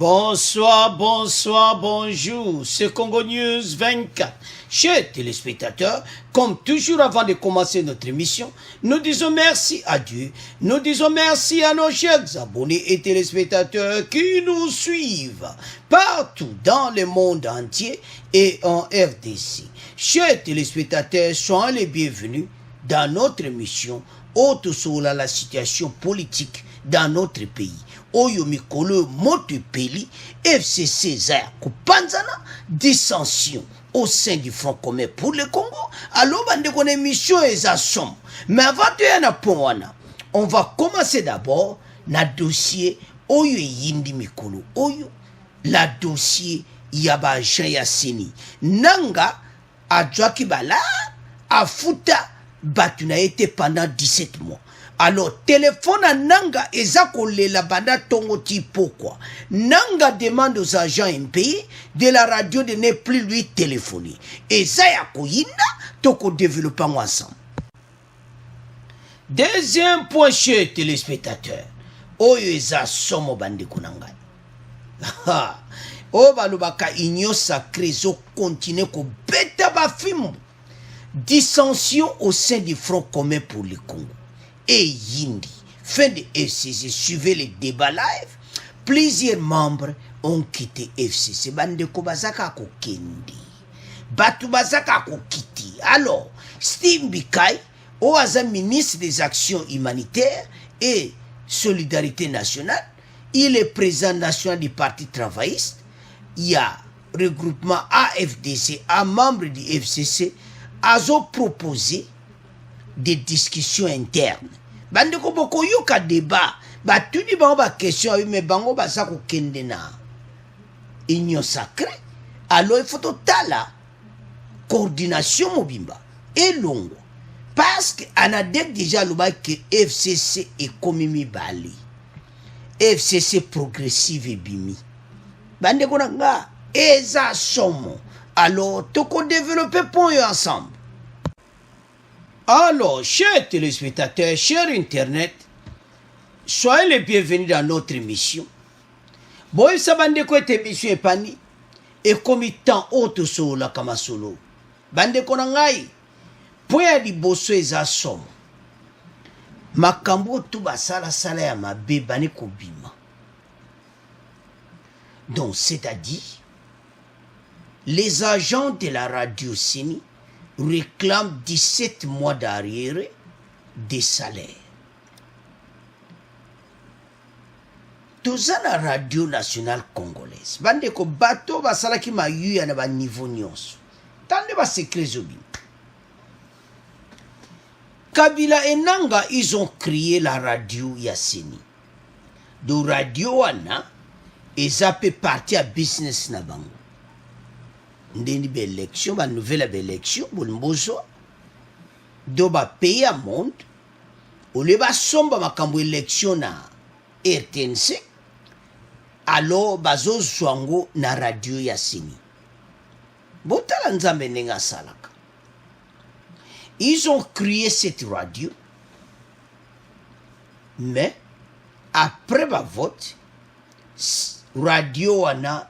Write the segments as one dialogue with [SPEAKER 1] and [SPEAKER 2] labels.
[SPEAKER 1] Bonsoir, bonsoir, bonjour, c'est Congo News 24. Chers téléspectateurs, comme toujours avant de commencer notre émission, nous disons merci à Dieu, nous disons merci à nos chers abonnés et téléspectateurs qui nous suivent partout dans le monde entier et en RDC. Chers téléspectateurs, soyez les bienvenus dans notre émission haute sur la situation politique dans notre pays. Oyo mikolo moto peli FCC za kupanzana dissension au sein du Front commun pour le Congo. Alors bande kon émission eza somme. Mais avant de yana ponwana, on va commencer d'abord na dossier oyo yindi mikolo. Oyo la dossier yaba Jean Yasseni. Nanga adjaki bala afuta batuna été pendant 17 mois. Alors, téléphone à Nanga et Zakole la banda tongoti pourquoi. Nanga demande aux agents impayés de la radio de ne plus lui téléphoner. Et Zaya Koyinda, toko développons ensemble. Deuxième point chez téléspectateurs. Oyo eza somo bande kunanga. O balubaka igno sacré zo continue ko beta ba film. Dissension au sein du Front commun pour le Congo. Et Yindi, fin de FCC, suivez les débats live, plusieurs membres ont quitté FCC. Bande ko bazaka ko kendi. Batu bazaka ko kiti. Alors, Steve Bikai, oaza ministre des Actions humanitaires et Solidarité nationale, il est président national du Parti travailliste, il y a regroupement AFDC, un membre du FCC, a proposé des discussions internes. Bande ko boko yoka débat, ba tuni bango ba question mais bango ba sa ko kende na union sacrée. Alors il faut totala coordination mobimba et longo parce que anadek déjà le que FCC et komimi bali. FCC progressive et bimi. Bande ko nga eza somo. Alors toko développer point ensemble. Alors, chers téléspectateurs, chers Internet, soyez les bienvenus dans notre émission. Boy sabande ko émission epani et comitant auto so la kamasolo. Bande ko ngai poya di boso eza somo. Makambo tu basala sala ya mabe bani ko bima. Donc c'est-à-dire les agents de la radio Sini réclame 17 mois d'arriéré des salaires. Toza la radio nationale congolaise. Bande ko bato basala ki mayu ya na ba niveau nyonso. Tande ba secret zobi. Kabila et Nanga, ils ont créé la radio Yasseni. De radio wana, ils ont parti à business na bango. Ndeni be élection, ba nouvelle élection, bolmbozo. Do ba pays à monde. Ou le ba somba makambo élection na RTNC. Alors bazo zwango na radio Yasseni. Botala nzambe nenga salaka. Ils ont créé cette radio. Mais après ma vote, radio wana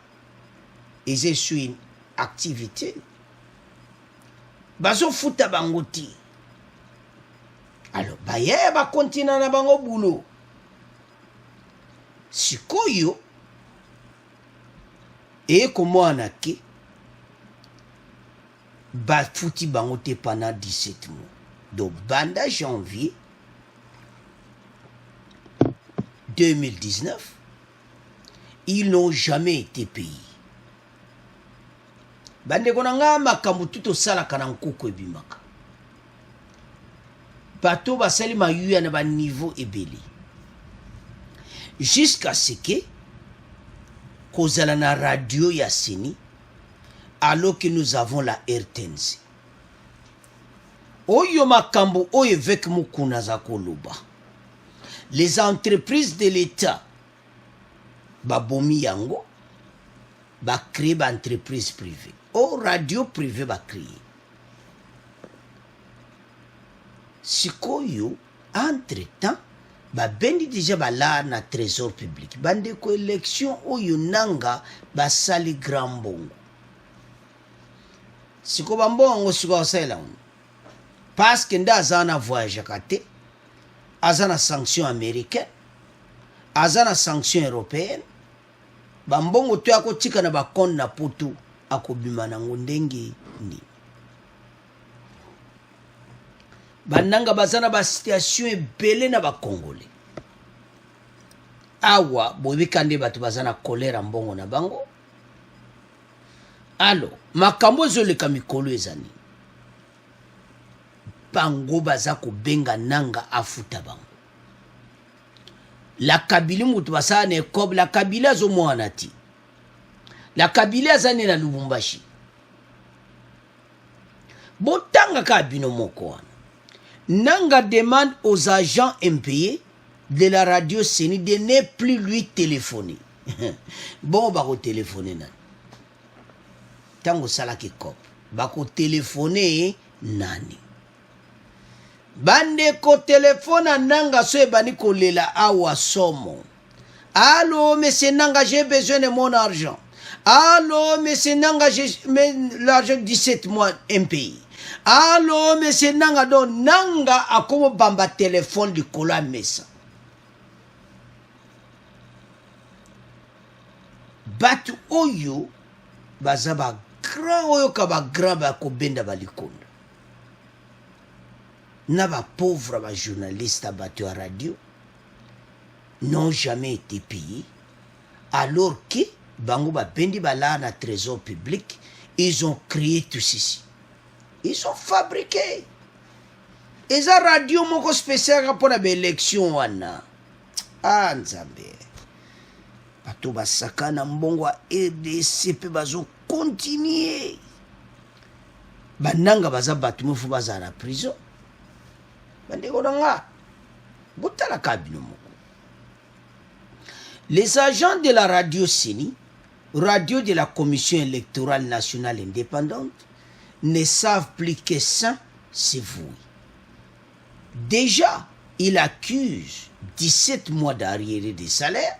[SPEAKER 1] ils sur une activité. Bazo futa bangoti. Alors, baye ba continue na bango boulot. Sikoyo et comment anake ba futi bangote pendant 17 mois. Donc, banda janvier 2019, ils n'ont jamais été payés. Bande konanga makambo tuto sala kana nkoko ebimaka. Bato basali mayuya na ba niveau ebele. Jusqu'à ce que kozala na radio Yasseni alors que nous avons la RTNC. Oyo makambo oyo avec mukuna za koloba. Les entreprises de l'État babomi yango ba créer ba entreprise privée. O radio privée ba créer. Sikoyo entre-temps babendi déjà bala na trésor public bande ko élection oyo nanga basali grand bongo siko bambongo siko osela parce que nda azana voyage kate azana sanction américaine azana sanction européenne bambongo to akotika na bakonde na putu akobima nango ndenge ni bananga bazana ba situation ebele na bakongole awa boyebikande bato bazana kolera mbongo na bango alo makambo ezoleka mikolo ezani bango baza kobenga nanga afuta bango la kabili mutu basala na ekobe la kabili azomwana ti la kabili azani na Lubumbashi botanga ka bino moko wana nanga demande aux agents impayés de la radio Seni de ne plus lui téléphoner bon bako téléphoner nani tango salaki kop bako téléphoner nani bande ko téléphone nanga so ebani kolela awa somo allô monsieur nanga j'ai besoin de mon argent allô monsieur nanga j'ai l'argent 17 mois impayé allô monsieur nanga don nanga akomo bamba téléphone likolo ya mesa batu oyo baza ba grand oyo ka ba grand bakobenda balikonda na ba pauvre ba journaliste batu à radio n'ont jamais été payés alors que bango babendi bala na trésor public ils ont créé tout ceci ils ont fabriqué eza radio moko spécial rapona ba élection wana ah nzambe bato basaka na mbongo ya RDC pe bazo continuer bananga baza bato mofu baza na prison bandeko nanga botala kabino moko les agents de la radio Seni radio de la commission électorale nationale indépendante ne savent plus que ça c'est vous déjà ils accusent 17 mois d'arriérés de salaire.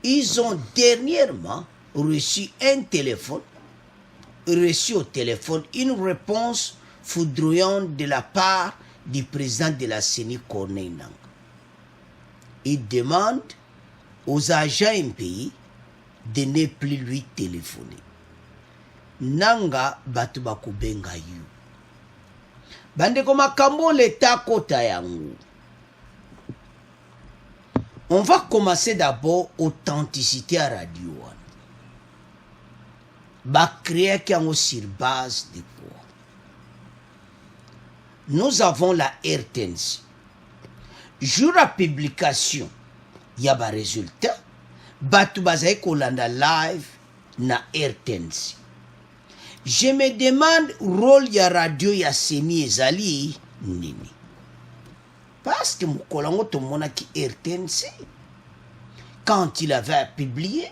[SPEAKER 1] Ils ont dernièrement reçu un téléphone, reçu au téléphone une réponse foudroyante de la part du président de la CENI, Corneille Nangaa. Il demande aux agents impayés de ne plus lui téléphoner. Nanga batu bakubenga yu. Bandeko makambo l'État kota yangu. On va commencer d'abord authenticité à radio. Ba créer qui sur base de quoi? Nous avons la RTNC. Jour à publication, il y a des résultats. Batu bazaï kolanda live na RTNC. Je me demande rôle ya radio ya Seni ezali nini. Parce que Moukolango Tomona qui RTNC, quand il avait publié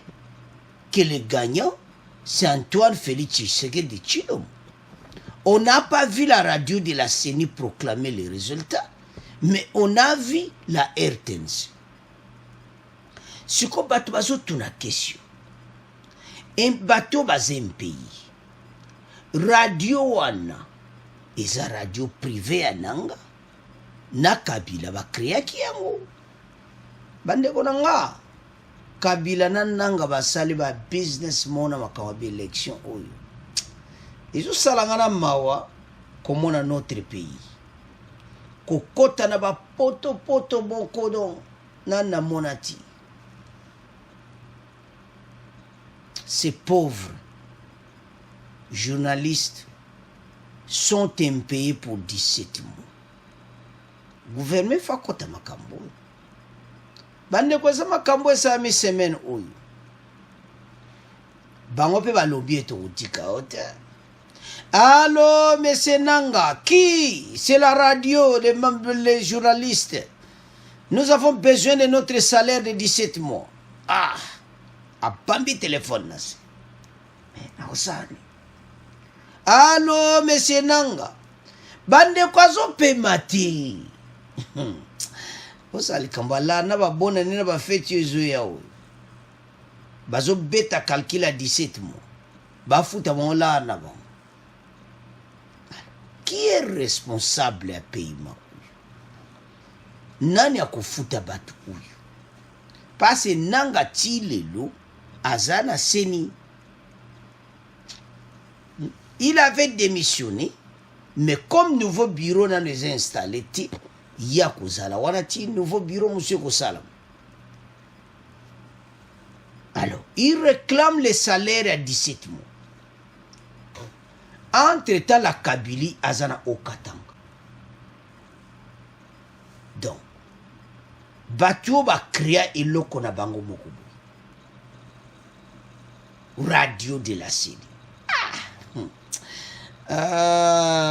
[SPEAKER 1] que le gagnant, c'est Antoine Félix Tshisekedi de Tshilombo. On n'a pas vu la radio de la CENI proclamer les résultats, mais on a vu la RTNC. Ce qu'on bateau bazo tuna question. Un bateau basé un pays. Radio wana, eza radio privée à Nanga. Na Kabila ba créaki yango bandeko nanga Kabila na Nanga basali ba business mona makama ba élection oyo izo salangana mawa komona notre pays kokota na ba poto bonkodo na monati ces pauvres journalistes sont impayés pour 17 mois. Gouvernement fa kota makambo bande ko za makambo sa mi semaine oyo bango pe ba lobby eto utika ota allô monsieur Nanga qui c'est la radio les journalistes nous avons besoin de notre salaire de 17 mois ah a bambi téléphone nas mais osani allô monsieur Nanga bande ko zo pe mati osali kamba la na ba bona ni na ba feti ezo yawo bazo beta calcul à 17 mois ba futa bon la na bon. Qui est responsable à paiement? Nani akufuta batu huyu? Parce nanga tilelo azana seni. Il avait démissionné, mais comme nouveau bureau n'a les installé, il y a kozala. Wana ti nouveau bureau monsieur Kosalam. Alors, il réclame les salaires à 17 mois. Entre-temps, la Kabylie azana au Katanga. Donc, Batio va créer et l'eau qu'on a bango mokobo. Radio de la CENI.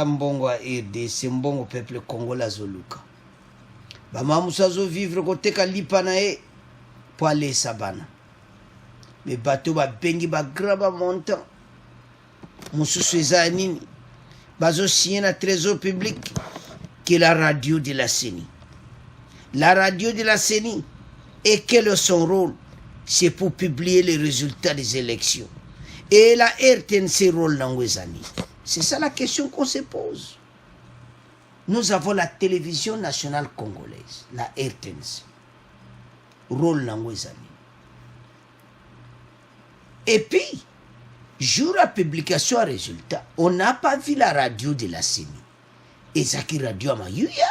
[SPEAKER 1] Mbongo a RDC, mbongo peuple congolais zoluka. Bama musazo vivre kote kalipa na e po aller sabana. Mais bateau ba bengi ba graba montant. Mususu eza nini? Bazo signer na trésor public que la radio de la CENI. La radio de la CENI, et quel est son rôle? C'est pour publier les résultats des élections. Et la RTNC rôle dans Wezani. C'est ça la question qu'on se pose. Nous avons la télévision nationale congolaise, la RTNC. Rôle dans Wezani. Et puis, jour à publication à résultat, on n'a pas vu la radio de la CENI. Et ça qui radio à Mayuya.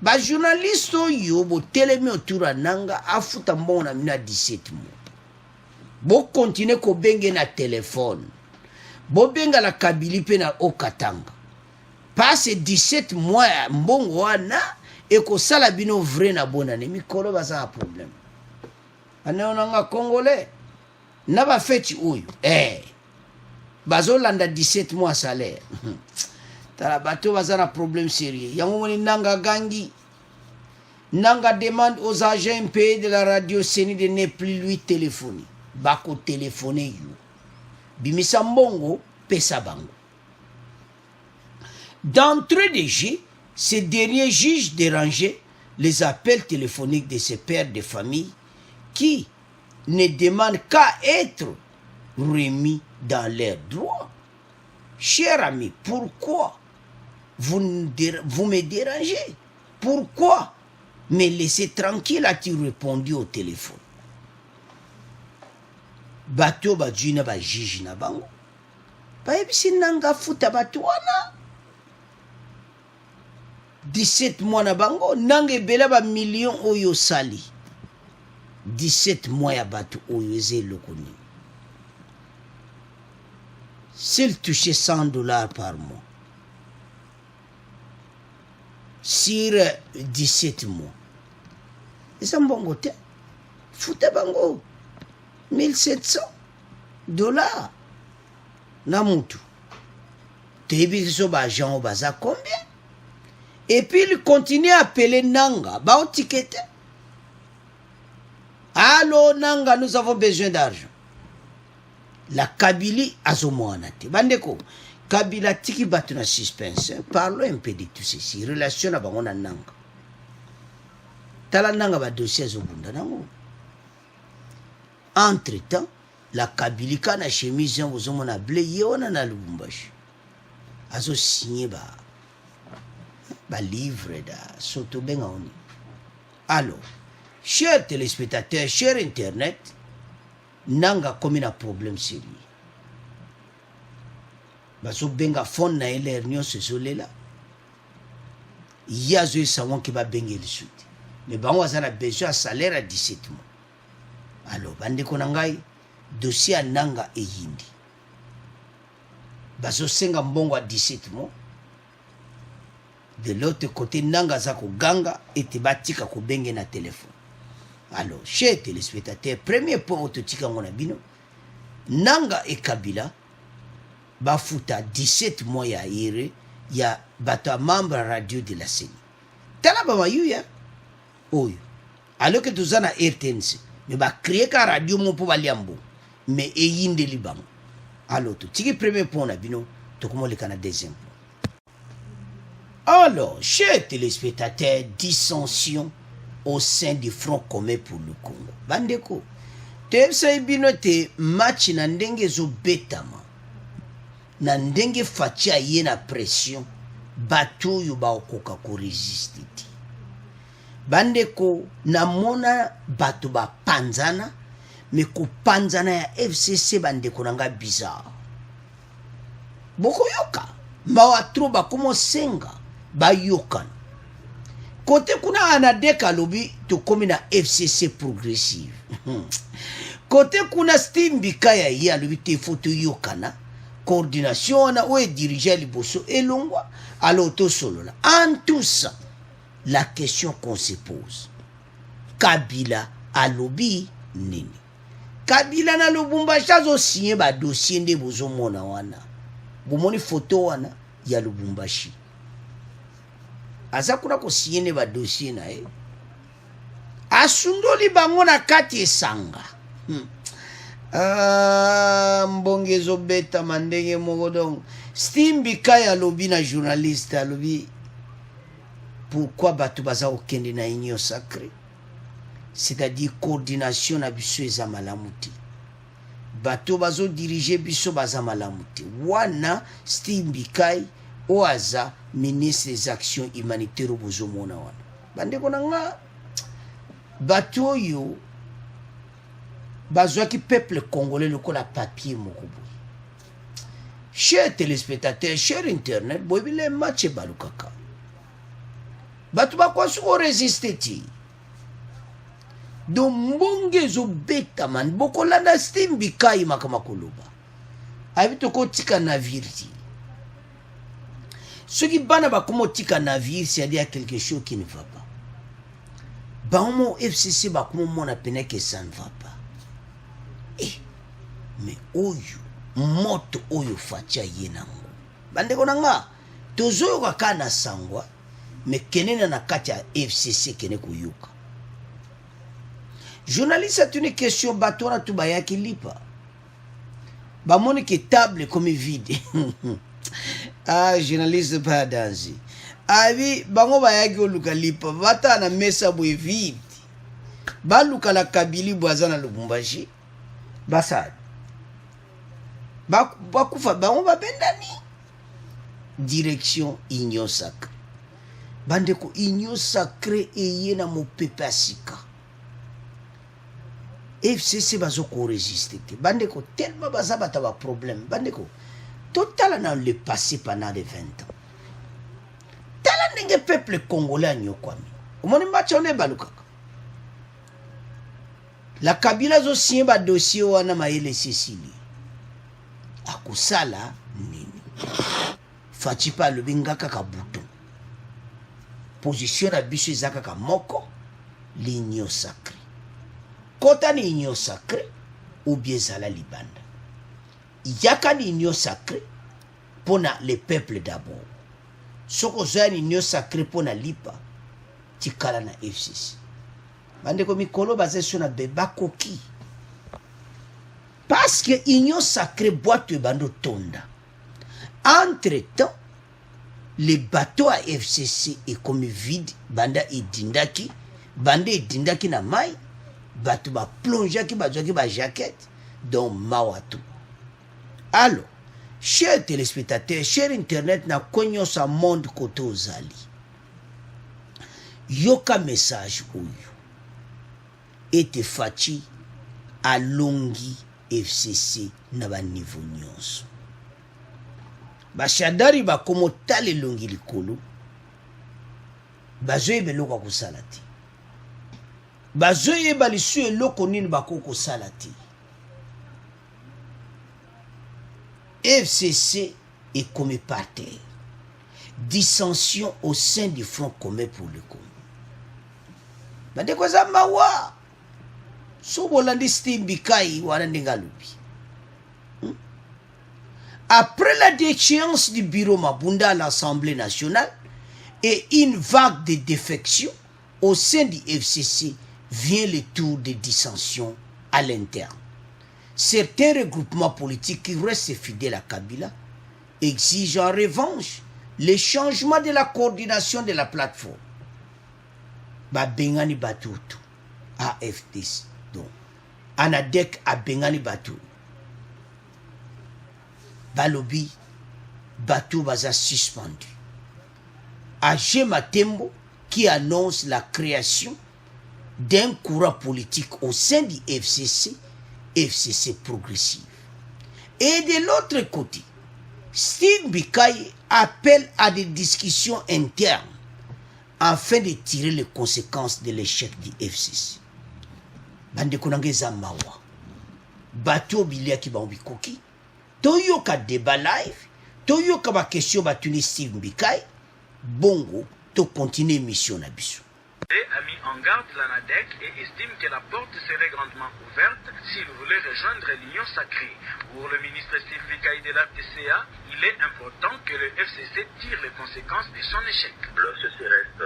[SPEAKER 1] Ba journaliste yo bo telemi autour nanga afuta mbona mina 17 mois. Bo continue ko benge na téléphone. Bo benga la Kabylie pe na Okatanga. Passe 17 mois mbongo wana e ko sala bino vrai na bonane mikolo baza problème. Anaonanga congolais na ba feti oyo. Bazo landa 17 mois salaire. Tala bateau baza na problème sérieux. Yango moni nanga gangi. Nanga demande aux agents payés de la radio CENI de ne plus lui téléphoner. Bako téléphoner you. Bimisa mbongo pesa bango. D'entrée de jeu, ces derniers juges dérangeaient les appels téléphoniques de ces pères de famille qui ne demandent qu'à être remis dans leurs droits. Cher ami, pourquoi vous me dérangez? Pourquoi me laisser tranquille? A-t-il répondu au téléphone? Bato badjuna ba jiji na bango. Ba ebisi nanga futa bato wana. 17 mois na bango. Nanga ebela ba million oyo sali. 17 mois ya bato oyo eze lokoni. S'il touchait $100 par mois, sur 17 mois, et ça mbongo te, foute bango, $1,700, na mutu. Tebi so ba agent au baza combien? Et puis il continue à appeler Nanga, ba au ticket. Allô Nanga, nous avons besoin d'argent. La Kabylie azomoanate. Bandeko, Kabila tiki batu na suspense. Parlons un peu de tout ceci. Relation na bango na nanga. Tala nanga ba dossier azobunda nango. Entre-temps, la Kabylie kana chemise ozomona blé yona na Lubumbashi. Azo signé ba livre da soto benga oni. Alors, chers téléspectateurs, chers internet, nanga komi na problème sérieux. Baso benga fond na ele nyonso ezolela. Yazo esawon ki ba benga le suite. Mais bango azana besoin salaire à 17 mois. Alors bande konangai dossier à nanga eyindi. Baso senga mbongo à 17 mois. De l'autre côté nanga za ko ganga ete batika ko benga na téléphone. Alors, chers téléspectateurs, premier point autotika ngona bino, Nanga et Kabila bafuta 17 mois ya ire ya bata membre radio de la CENI. Tala ba yuya oyo. Alors que tous na RTNC, mais ba créer ka radio mo po baliambo, mais eyinde libango. Alors, tiki premier point na bino, to komo le kana deuxième point. Alors, chers téléspectateurs, dissension au sein du Front commun pour le Congo. Bandeko, tebisa binote match na ndenge zo betama. Na ndenge fatia ye na pression, bato yo ba okoka ko résister. Bandeko, na mona bato ba panzana, me ko panzana ya FCC bandeko nanga bizarre. Boko yoka, mawatro ba komo senga, ba yokana. Kote kuna anadeka lobi to komi na FCC progressive. Kote kuna stimbika ya ya lobi te foto yokana. Coordination na oue dirigeant liboso elongwa alors to solo la. En tout ça, la question qu'on se pose. Kabila alobi nini? Kabila na Lubumbashi azo signé ba dossier nde bozo mona wana. Bomoni photo wana ya Lubumbashi. Aza kuna ko signé ba dossier na e. Asundoli bango na kati esanga. Mbongezo beta mandenge mogodong. Stimbika ya lobi na journaliste lobi. Pourquoi batu baza okende na union sacrée? C'est-à-dire coordination na biso eza malamuti. Bato bazo diriger biso baza malamuti. Wana Stimbikai oaza ministre des actions humanitaires bozo mona wana. Bandeko nanga bato yo bazwa ki peuple congolais lokola papier mokobo. Chers téléspectateurs, chers internet, boibile match balukaka. Bato bakwa suko résister ti. Do mbonge zo beta man bokolanda Stimbikai makama koloba. Abito ko tika navire ti. Ce qui bana ba komo tika navire, c'est-à-dire quelque chose qui ne va pas. Baomo FCC ba komo mona pene que ça ne va pas. Mais oyo moto oyo fatia yenango. Bandeko nanga tozoyo kakana sangwa me kenena na kati ya FCC kene kuyuka. Journaliste a une question batora tu bayaki lipa. Ba moni ke table comme vide. Journaliste pas danser. Abi bango bayaki oluka lipa bata na mesa boy vide. Ba luka la Kabili boazana Lubumbashi. Basad. Bakufa bango babendani. Direction union sacrée. Bandeko union sacrée eye na mopepe asika. FCC bazo ko résister. Bandeko tellement baza bata ba problème. Bandeko total na le passé pendant les 20 ans. Tala ndenge peuple congolais nyokwami. Omoni match on balukaka. La Kabila zo signé ba dossier wana maele Cécilie. Akusala nini? Fachipa le bingaka ka bouton. Position na biso ezaka ka moko l'union sacrée. Kota ni union sacrée ou bien zala libanda. Yaka ni union sacrée pona les peuples d'abord. Soko zoya ni union sacrée pona lipa tikala na FCC. Bandeko mikolo basé sur na beba koki. Parce que union sacrée boîte bando tonda. Entre-temps, les bateaux à FCC est comme vide, banda edindaki, banda edindaki na mai, bateau ba plongeaki ba jaquette, donc mawatu. Alors, chers téléspectateurs, chers internet na konyo sa monde koto ozali. Yoka message oyo. Ete fachi alongi FCC na ba niveau nyonso. Bashadari ba komo tale longi likolo. Bazoye loko kusala ti. Bazoye balisu eloko nini bakoko sala ti. FCC est comme par terre. Dissension au sein du Front commun pour le Congo. Bandeko za mawa. Sobolandi Stimbikai wana ndengalubi. Après la déchéance du bureau Mabunda à l'Assemblée nationale et une vague de défection au sein du FCC, vient le tour de dissension à l'interne. Certains regroupements politiques qui restent fidèles à Kabila exigent en revanche le changement de la coordination de la plateforme. Bengani Batutu, AFDC. Donc, Anadek a Bengani Batu. Balobi, Batu Baza suspendu. Agé Matembo, qui annonce la création d'un courant politique au sein du FCC, FCC progressif. Et de l'autre côté, Steve Bikai appelle à des discussions internes afin de tirer les conséquences de l'échec du FCC. Bande konange zamawa. Bato bilia ki ba ubikoki. Toyo ka débat live. Toyo ka ba question batuni Steve Bikai. Bongo, to continue mission na biso.
[SPEAKER 2] A mis en garde l'ANADEC et estime que la porte serait grandement ouverte s'il voulait rejoindre l'Union sacrée. Pour le ministre Steve Bikai de l'AFDCA, il est important que le FCC tire les conséquences de son échec.
[SPEAKER 3] Le FCC reste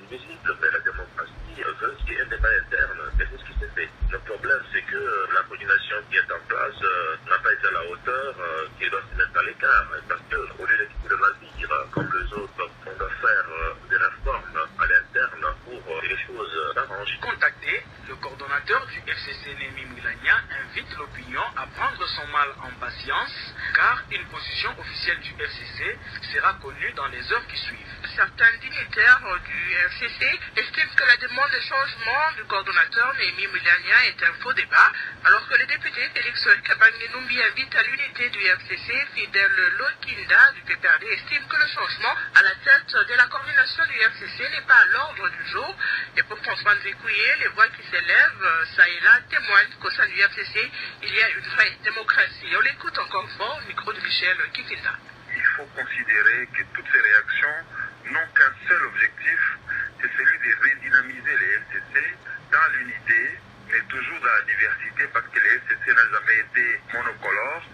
[SPEAKER 3] invisible, mais la démocratie veut qu'il y ait un débat interne. Et c'est ce qui s'est fait. Le problème, c'est que la coordination qui est en place n'a pas été à la hauteur, qui doit se mettre à l'écart. Parce qu'au lieu d'équiper le navire, comme les autres, on doit faire des réformes à l'interne pour que les choses s'arrangent.
[SPEAKER 2] Contacté, le coordonnateur du FCC Némi Moulania invite l'opinion à prendre son mal en patience, car une position officielle du FCC sera connue dans les heures qui suivent.
[SPEAKER 4] Certains dignitaires du FCC estiment que la demande de changement du coordonnateur Némi Moulania est un faux débat, alors que le député Félix Kabangi-Numbi invite à l'unité du FCC. Fidel Lokinda du PPRD estime que le changement à la tête de la coordination du FCC n'est pas à l'ordre du jour. Et pour François Nzekouye, les voix qui s'élèvent, ça et là, témoignent qu'au sein du FCC, il y a une vraie démocratie. On l'écoute encore fort au micro de Michel Kikinda.
[SPEAKER 5] Il faut considérer que toutes ces réactions n'ont qu'un seul objectif, c'est celui de redynamiser les FCC dans l'unité, mais toujours dans la diversité, parce que les FCC n'ont jamais été monocolores.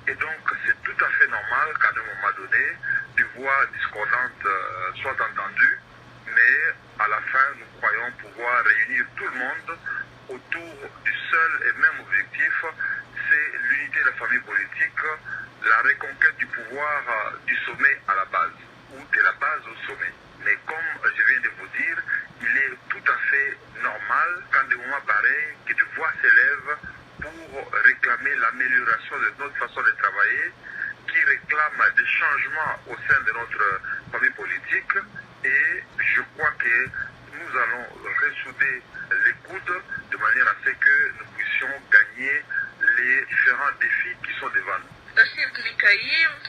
[SPEAKER 5] Et donc, c'est tout à fait normal qu'à un moment donné, des voix discordantes soient entendues, mais à la fin, nous croyons pouvoir réunir tout le monde autour du seul et même objectif, c'est l'unité de la famille politique, la reconquête du pouvoir du sommet à la base, ou de la base au sommet. Mais comme je viens de vous dire, il est tout à fait normal, quand des moments pareils, que des voix s'élèvent pour réclamer l'amélioration de notre façon de travailler, qui réclament des changements au sein de notre famille politique. Et je crois que nous allons ressouder les coudes de manière à ce que nous puissions gagner les différents défis qui sont devant nous.
[SPEAKER 4] Steve Bikai,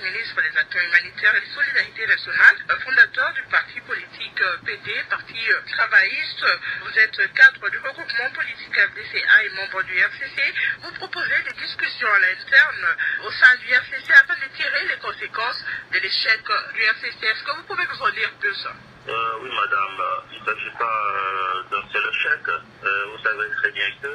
[SPEAKER 4] ministre des Actions humanitaires et de Solidarité nationale, fondateur du parti politique PD, parti travailliste. Vous êtes cadre du regroupement politique FDCA et membre du FCC. Vous proposez des discussions à l'interne au sein du FCC afin de tirer les conséquences de l'échec du FCC. Est-ce que vous pouvez nous en dire plus?
[SPEAKER 3] Oui, madame, il ne s'agit pas d'un seul échec. Vous savez très bien que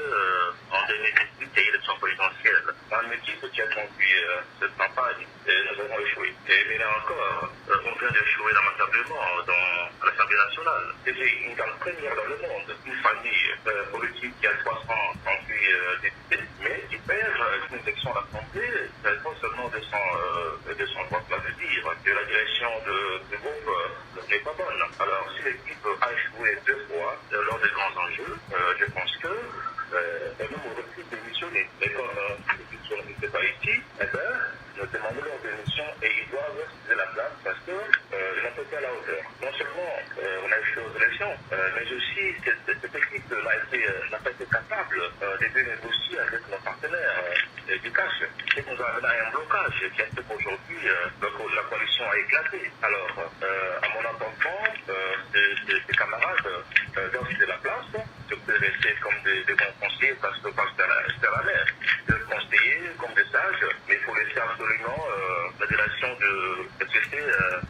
[SPEAKER 3] en 2018, il y a eu l'élection présidentielle. Un motif qui a conduit cette campagne, et nous avons échoué. Et là encore, on vient d'échouer lamentablement à l'Assemblée nationale. C'est une grande première dans le monde. Une famille politique qui a 338 députés, mais qui perd une élection à l'Assemblée, pas seulement de son vote, ça veut dire que la direction du groupe n'est pas bonne. Alors, si l'équipe a échoué 2 fois lors des grands enjeux, je pense que nous aurait pu démissionner. Mais comme l'émission n'était pas ici, eh bien, nous demandons leur démission et ils doivent de la place parce qu'ils n'ont pas été à la hauteur. Non seulement on a échoué aux élections, mais aussi cette équipe n'a pas été capable de négocier avec nos partenaires du cash. Ce qui nous a amené à un blocage qui a fait qu'aujourd'hui la coalition a éclaté. Alors, à mon entendement, ces camarades doivent de la place, je peux rester comme des bons conseillers parce que c'est la mer. De conseiller comme des sages, mais il faut laisser absolument la direction de FCC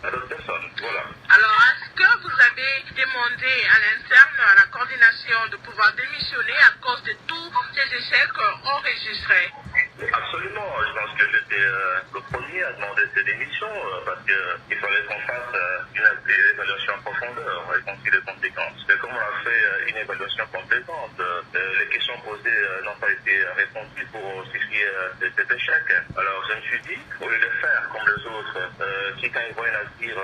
[SPEAKER 3] à d'autres personnes. Voilà.
[SPEAKER 4] Alors, est-ce que vous avez demandé à l'interne, à la coordination, de pouvoir démissionner à cause de tous ces échecs enregistrés?
[SPEAKER 3] Absolument, je pense que j'étais le premier à demander ces démissions parce qu'il fallait qu'on fasse une évaluation en profondeur et qu'on tire les conséquences. Mais comme on a fait une évaluation compétente, les questions posées n'ont pas été répondues pour justifier cet échec. Alors je me suis dit, au lieu de faire comme les autres, qui quand ils voient un navire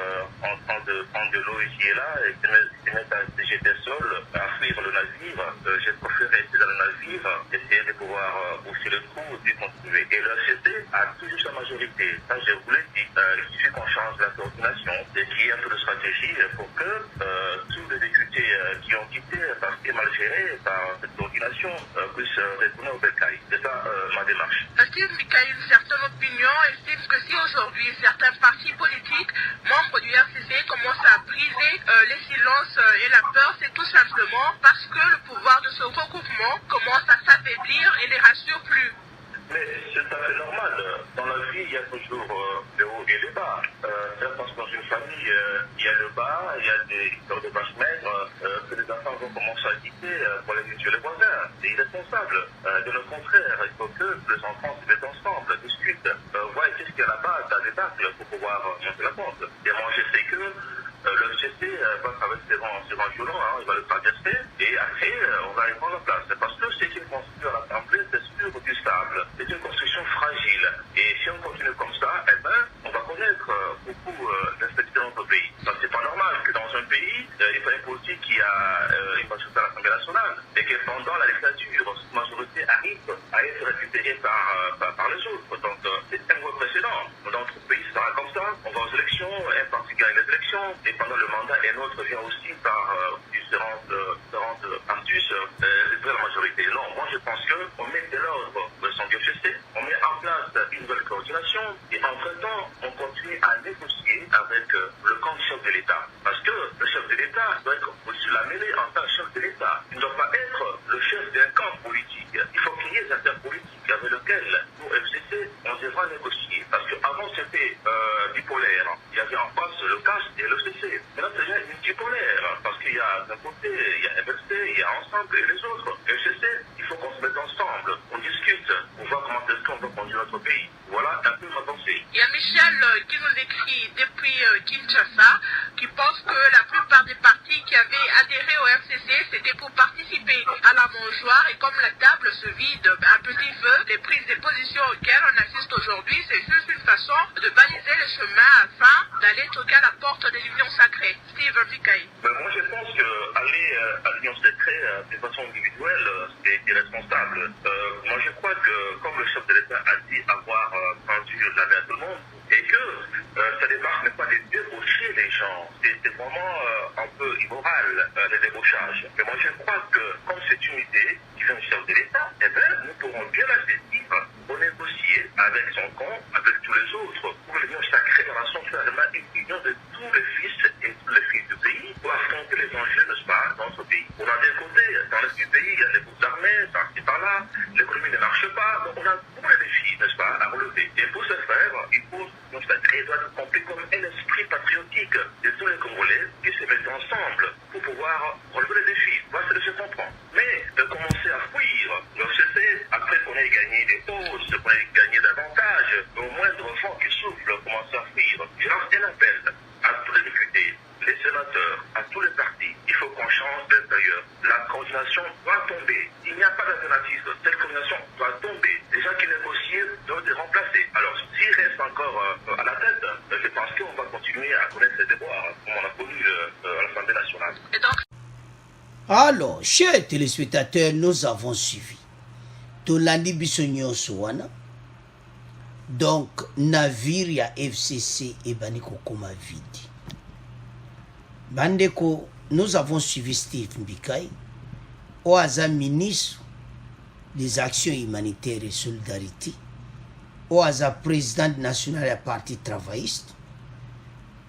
[SPEAKER 3] en train de prendre de l'eau ici et là, et qui se mettent à se jeter au sol, à fuir le navire, j'ai préféré rester dans le navire, essayer de pouvoir boucher le trou et continuer. Et le FCC a toujours sa majorité. Ça, je vous l'ai dit. Il suffit qu'on change la coordination et qu'il y ait un peu de stratégie pour que tous les députés qui ont quitté parce qu'ils mal gérés par cette coordination puissent retourner au Bercail. C'est ça ma démarche.
[SPEAKER 4] Steve Mikaï, une certaine opinion estime que si aujourd'hui certains partis politiques, membres du RCC, commencent à briser les silences et la peur, c'est tout simplement parce que le pouvoir de ce regroupement commence à s'affaiblir et ne les rassure plus.
[SPEAKER 3] Mais c'est tout à fait normal. Dans la vie, il y a toujours des hauts et des bas. Parce que dans une famille, il y a le bas, il y a des histoires de vaches maigres, que les enfants vont commencer à quitter pour aller tuer les voisins. C'est irresponsable. De le contraire, il faut que les enfants se mettent ensemble, discutent, voient qu'est-ce qu'il y a là-bas, dans les bacs, pour pouvoir monter la porte. Et moi, je sais que le FCC va traverser ces rangs violents, il va le traverser, et après, on va y prendre la place. Parce que c'est une construction à l'Assemblée, c'est sûr du stable. C'est une construction fragile. Et si on continue comme ça, eh ben, on va connaître beaucoup d'instabilité dans notre pays. Parce que c'est pas normal que dans un pays, il faut un politique qui a une majorité à l'Assemblée nationale, et que pendant la législature, cette majorité arrive à être récupérée par les autres. Donc, c'est un voie précédent. Dans notre pays, ça sera comme ça. On va aux élections, un parti gagne les élections, et pendant le mandat, un autre vient aussi par différentes astuces récupérer la majorité. Non, moi je pense qu'on met de l'ordre au sein du FCC, on met en place une nouvelle coordination, et entre-temps, on continue à négocier avec le camp du chef de l'État. Parce que le chef de l'État doit être aussi la mêlée en tant que chef de l'État. Il ne doit pas être le chef d'un camp politique. Il faut qu'il y ait des acteurs politiques avec lesquels, nous, FCC, on devra négocier. Parce qu'avant, c'était bipolaire. Il y avait en face le CAS et le FCC. Maintenant, c'est déjà multipolaire. Parce qu'il y a d'un côté, il y a MFC, il y a Ensemble et les autres. FCC, il faut qu'on se mette ensemble. On discute pour voir comment est-ce qu'on peut conduire notre pays. Voilà un peu ma pensée.
[SPEAKER 4] Il y a Michel qui nous écrit depuis Kinshasa, qui pense que la plupart des partis qui avaient adhéré au FCC, c'était pour participer à la mangeoire, et comme la table se vide à petit feu, les prises de position auxquelles on assiste aujourd'hui, c'est juste une façon de baliser le chemin afin d'aller toquer à la porte de l'Union sacrée. Steve Mikaï.
[SPEAKER 3] Moi, je pense qu'aller à l'Union sacrée de façon individuelle, c'est irresponsable. Moi, je crois que, comme le chef de l'État a dit avoir rendu la main à tout le monde, et que sa démarche n'est pas de débaucher les gens, c'est vraiment un peu immoral, le débauchage. Mais moi, je crois que, comme c'est une idée qui vient du chef de l'État, eh bien, nous pourrons bien la saisir pour négocier avec son camp, avec tous les autres, pour l'Union sacrée dans la finalement une union de tous les fils et tous les filles du pays pour affronter les enjeux, n'est-ce pas, dans notre pays. On a d'un côté, dans l'est du pays, il y a des groupes armés, par-ci par-là, l'économie ne marche pas, donc on a tous les défis, n'est-ce pas, à relever. Et pour ce faire, il faut, l'Union sacrée doit être compris comme un esprit patriotique de tous les Congolais qui se mettent ensemble pour pouvoir relever les défis. Voilà ce que je comprends. Mais de commencer à fuir, le CC, après qu'on ait gagné des postes, qu'on ait gagné davantage, au moindre enfant qui souffle, commencer à fuir. Je lance un appel à tous les députés, les sénateurs, à tous les partis. Il faut qu'on change d'intérieur. La coordination doit tomber. Il n'y a pas d'alternative. Cette coordination doit tomber. Les gens qui négocient doivent être remplacés. Alors, s'ils restent encore à la tête, je pense qu'on va continuer à connaître ces déboires, comme on a connu à l'Assemblée nationale.
[SPEAKER 4] Et donc,
[SPEAKER 1] alors, chers téléspectateurs, nous avons suivi Tolandi Bissonio Souana. Donc, navire ya FCC et Baniko Komavidi. Bandeko, nous avons suivi Steve Mikaï, Oaza ministre des Actions humanitaires et solidarité, Oaza président national du Parti travailliste,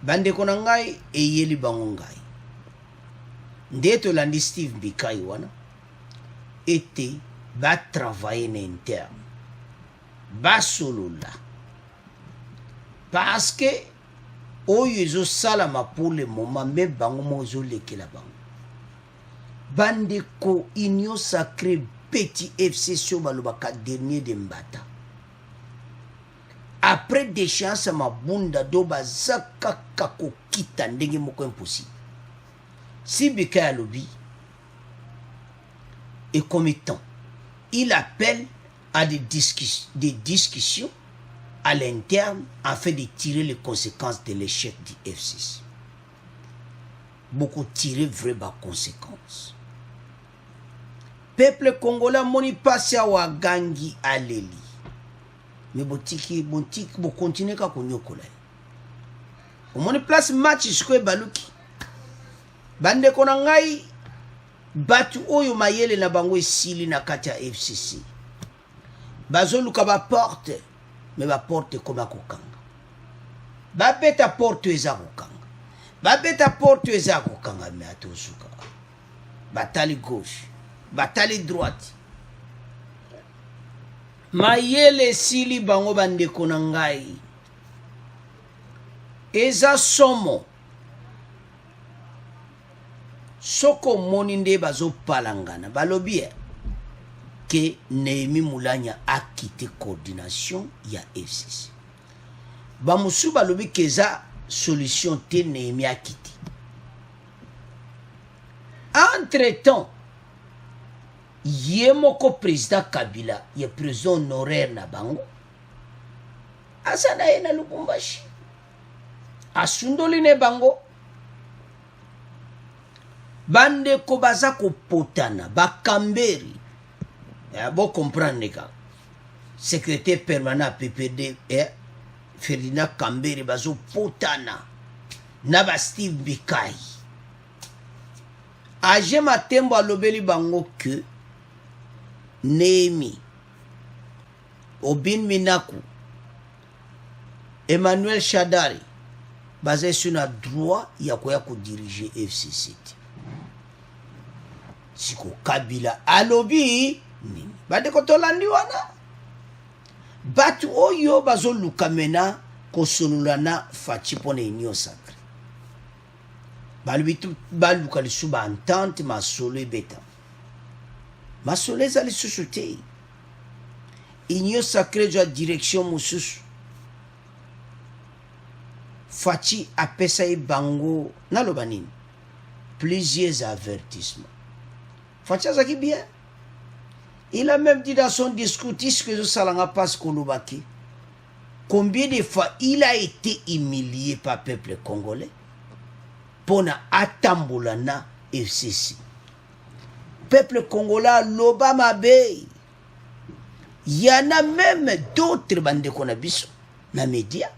[SPEAKER 1] Bandeko Nangai et Yeli Bangongai. Ndeto landi Steve Mikaï wana était va travailler en interne. Ba solo là. Parce que oyo ezo salama pour le moment, mais bango mozo lekela bango. Bandeko Union sacrée petit FC sur balobaka dernier de Mbata. Après déchéance mabunda doba zaka kako kita ndenge moko impossible. Si Bika a lobby et comme étant, il appelle à des discussions à l'interne afin de tirer les conséquences de l'échec du FCC. Beaucoup tirer vraies conséquences. Peuple congolais moni passe à Wagangi à Leli. Mais botiki continue à konyokola. Au moni place match isko baluki. Bande konangai batu oyo mayele na bango esili na kati ya FCC. Bazoluka ba porte, mais ba porte koma kokanga. Ba beta porte eza kokanga. Ba beta porte eza kokanga me atosuka. Batali gauche, batali droite. Mayele sili bango bande konangai. Eza somo. Soko moni nde bazo palangana balobie que Néhémie Moulania a quitté coordination ya FCC. Bamusu balobi que za solution te Néhémie a quitté. Entre-temps, yemoko président Kabila, ye président honoraire na bango. Asana ye na Lubumbashi. Asundoli ne bango. Bande ko baza ko potana, bakamberi. Bon comprendre ka. Secrétaire permanent PPD Ferdinand Kamberi bazo potana. Naba Steve Bikai. Age Matembo alobeli bango que Néhémie, Obin Minaku, Emmanuel Shadari basé sur un droit ya ko diriger FCC. Siko Kabila alobi nini bade ko tolandi wana batu oyo bazo lukamena ko solulana fachi pone union sacré balubitu baluka lisuba entente masolo beta masolo za lisusu te union sacré de direction mususu fachi apesa bango naloba nini plusieurs avertissements. Fachi bien. Il a même dit dans son discours que je salanga passe Kolobaki. Combien de fois il a été humilié par le peuple congolais pour atambolana FCC. Peuple congolais l'Obama Bay. Il y en a même d'autres bandes qu'on a vu dans les médias.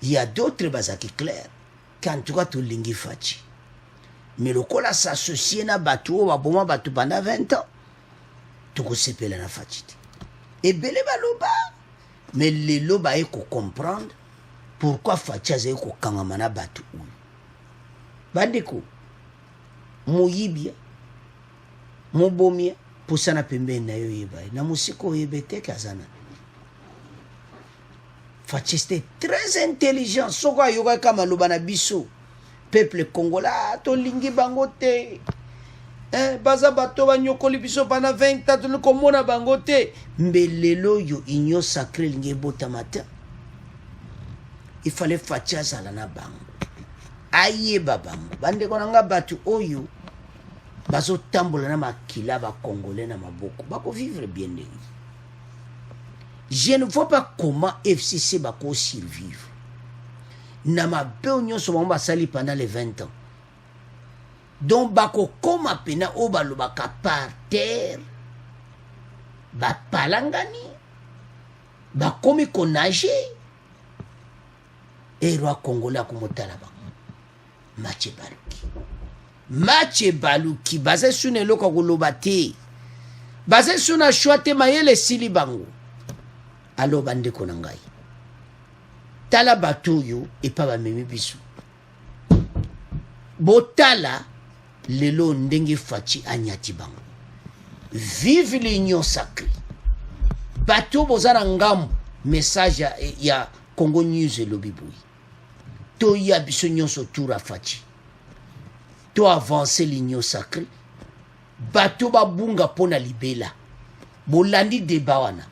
[SPEAKER 1] Il y a d'autres bases qui claires. Quand tu vois tout lingi Fachi. Mais le kola s'associe na bateau wa boma bateau pendant 20 ans. Tu ko sepela na Fachi. Et belé baloba. Mais les loba eko comprendre pourquoi Fachi a eko kangamana bateau. Bandeko. Moyibia. Mobomia pour ça na pembe na yo yeba. Na musiko yebete kazana. Fachi était très intelligent. Soka yoga kama loba na biso. Peuple congolais, to lingi bangote. Baza bato ba nyokoli biso pendant 20 ans, to komona bangote. Mbelelo yo union sacré lingi bota matin. Il fallait Fachi azala na bango. Aye babango. Bande konanga batu oyo. Bazo tambola na makila ba congolais na maboko. Bako vivre bien de. Je ne vois pas comment FCC bako survivre. Nama beonyo so mamba sali pendant les 20 ans. Donc bako koma pena obalo baka par terre. Ba palangani. Ba komi konage. Et roi congolais komotala ba. Mache baluki. Mache baluki basé sur ne loko kolobate. Basé sur na choite mayele sili bango. Alo bande konangai. Tala batoyo et pas ba memi bisu. Botala lelo ndenge Fachi anyati bango. Vive l'union sacrée. Bato bozana ngam message ya Congo News et Lobibui. To ya biso nyonso tour Fachi. To avancer l'union sacrée. Bato babunga pona libela. Bolandi debawana.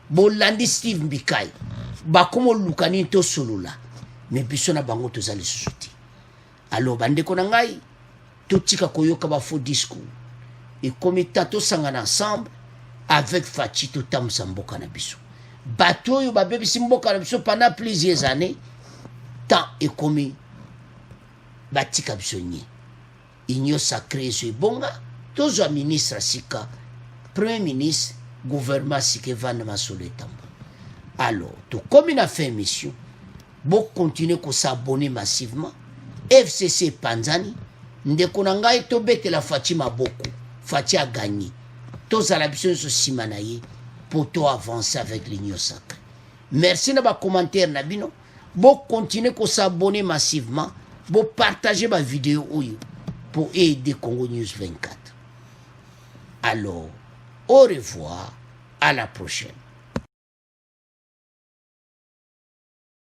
[SPEAKER 1] Bolandi Steve Mbikai. Bakomo lukani to solula. Mais biso na bango to zali susuti. Alors bande konangai to tika koyoka ba faux discours. Et comme tato sangana ensemble avec Fachi totambusa mboka na biso bato oyo babebisi mboka na biso pendant plusieurs années tant ekomi batika biso nye union sacrée ezo ebonga tozwa ministre sika premier ministre gouvernement sika evanda masolo etambola alors tokomi na fin émission bokontinue kosabone massivement FCC epanzani ndeko na ngai tobetela Fachi maboko Fachi a gagné tozala biso nyonso nsima na ye po to avancer avec l'union sacrée. Merci na ba commentaire na bino bokontinue kosabone massivement bopartager ba vidéo oyo pour aider Congo News 24. Alors au revoir, à la prochaine.